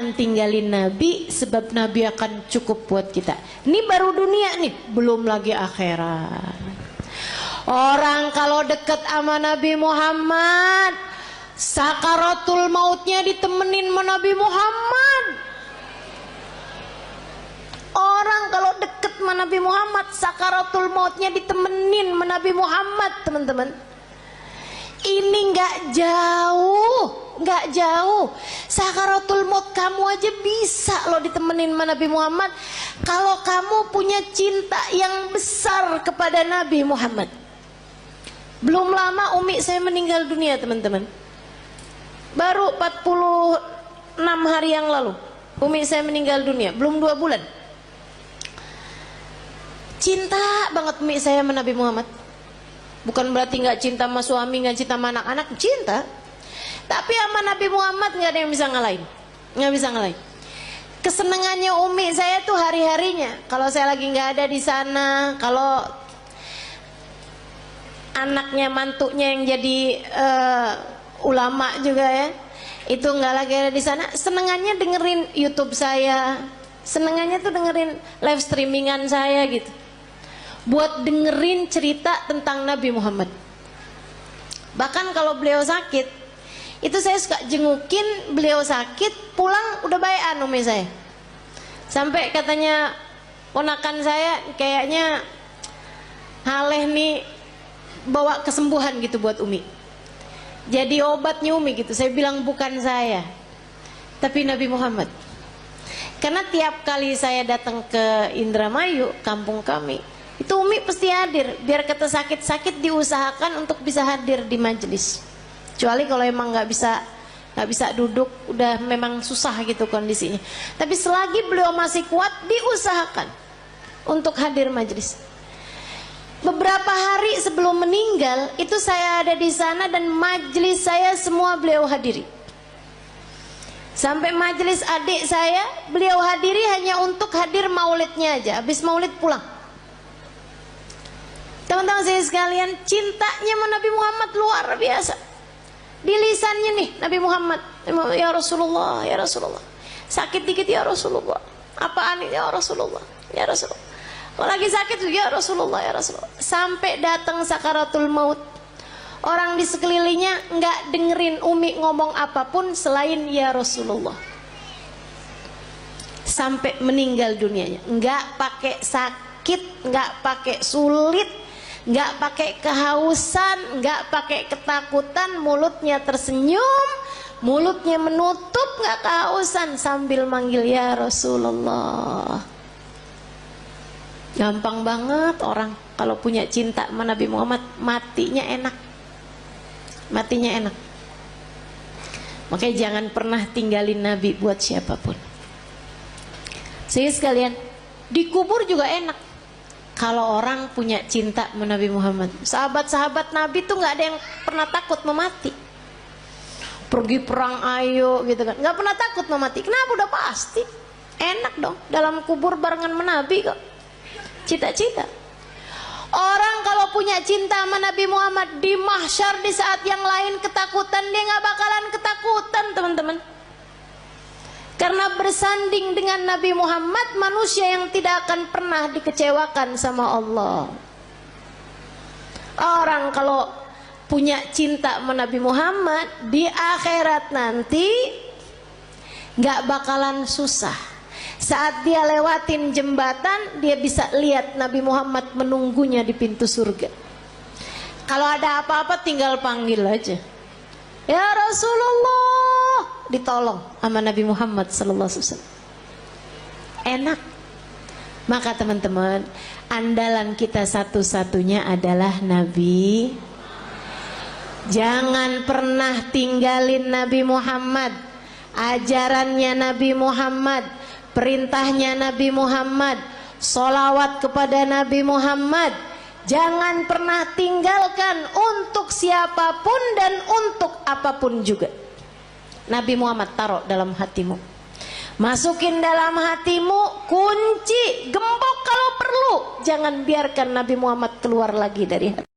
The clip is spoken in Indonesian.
jangan tinggalin Nabi, sebab Nabi akan cukup buat kita. Ini baru dunia nih, belum lagi akhirat. Orang kalau deket sama Nabi Muhammad, sakaratul mautnya ditemenin sama Nabi Muhammad. Orang kalau deket sama Nabi Muhammad, sakaratul mautnya ditemenin sama Nabi Muhammad, teman-teman. Ini nggak jauh. Sakaratul maut kamu aja bisa loh ditemenin sama Nabi Muhammad, kalau kamu punya cinta yang besar kepada Nabi Muhammad. Belum lama umi saya meninggal dunia, teman-teman. Baru 46 hari yang lalu umi saya meninggal dunia, belum 2 bulan. Cinta banget umi saya sama Nabi Muhammad. Bukan berarti nggak cinta sama suami, nggak cinta sama anak-anak, cinta. Tapi sama Nabi Muhammad nggak ada yang bisa ngalahin, nggak bisa ngalahin. Kesenangannya umi saya tuh hari-harinya. Kalau saya lagi nggak ada di sana, kalau anaknya mantunya yang jadi ulama juga ya, itu nggak lagi ada di sana, senengannya dengerin YouTube saya, senengannya tuh dengerin live streamingan saya gitu, buat dengerin cerita tentang Nabi Muhammad. Bahkan kalau beliau sakit, itu saya suka jengukin beliau sakit, pulang udah bayan umi saya. Sampai katanya ponakan saya, kayaknya Haleh nih bawa kesembuhan gitu buat umi, jadi obatnya umi gitu. Saya bilang bukan saya, tapi Nabi Muhammad. Karena tiap kali saya datang ke Indramayu, kampung kami, itu umi pasti hadir. Biar kata sakit-sakit diusahakan untuk bisa hadir di majelis. Kecuali kalau emang nggak bisa duduk, udah memang susah gitu kondisinya. Tapi selagi beliau masih kuat, diusahakan untuk hadir majelis. Beberapa hari sebelum meninggal, itu saya ada di sana dan majelis saya semua beliau hadiri. Sampai majelis adik saya, beliau hadiri hanya untuk hadir maulidnya aja. Habis maulid pulang. Teman-teman saya sekalian, cintanya sama Nabi Muhammad luar biasa. Di lisannya nih Nabi Muhammad, ya Rasulullah, ya Rasulullah. Sakit dikit ya Rasulullah. Apaan ini ya Rasulullah, ya Rasulullah. Kalau lagi sakit ya Rasulullah, ya Rasulullah. Sampai datang sakaratul maut, orang di sekelilingnya nggak dengerin umi ngomong apapun selain ya Rasulullah. Sampai meninggal dunianya, nggak pakai sakit, nggak pakai sulit, nggak pakai kehausan, nggak pakai ketakutan, mulutnya tersenyum, mulutnya menutup, nggak kehausan, sambil manggil ya Rasulullah. Gampang banget orang kalau punya cinta sama Nabi Muhammad, matinya enak, matinya enak. Makanya jangan pernah tinggalin Nabi buat siapapun. Sehingga sekalian, dikubur juga enak kalau orang punya cinta sama Nabi Muhammad. Sahabat-sahabat Nabi tuh nggak ada yang pernah takut memati. Pergi perang ayo gitu kan, nggak pernah takut memati. Kenapa? Udah pasti enak dong dalam kubur barengan sama Nabi kok. Cita-cita. Orang kalau punya cinta sama Nabi Muhammad, di mahsyar di saat yang lain ketakutan, dia nggak bakalan ketakutan, teman-teman. Karena bersanding dengan Nabi Muhammad, manusia yang tidak akan pernah dikecewakan sama Allah. Orang kalau punya cinta sama Nabi Muhammad, di akhirat nanti nggak bakalan susah. Saat dia lewatin jembatan, dia bisa lihat Nabi Muhammad menunggunya di pintu surga. Kalau ada apa-apa tinggal panggil aja, ya Rasulullah, ditolong sama Nabi Muhammad sallallahu alaihi wasallam. Enak. Maka teman-teman, andalan kita satu-satunya adalah Nabi. Jangan pernah tinggalin Nabi Muhammad, ajarannya Nabi Muhammad, perintahnya Nabi Muhammad, sholawat kepada Nabi Muhammad. Jangan pernah tinggalkan untuk siapapun dan untuk apapun juga. Nabi Muhammad taruh dalam hatimu, masukin dalam hatimu, kunci, gembok kalau perlu. Jangan biarkan Nabi Muhammad keluar lagi dari hati.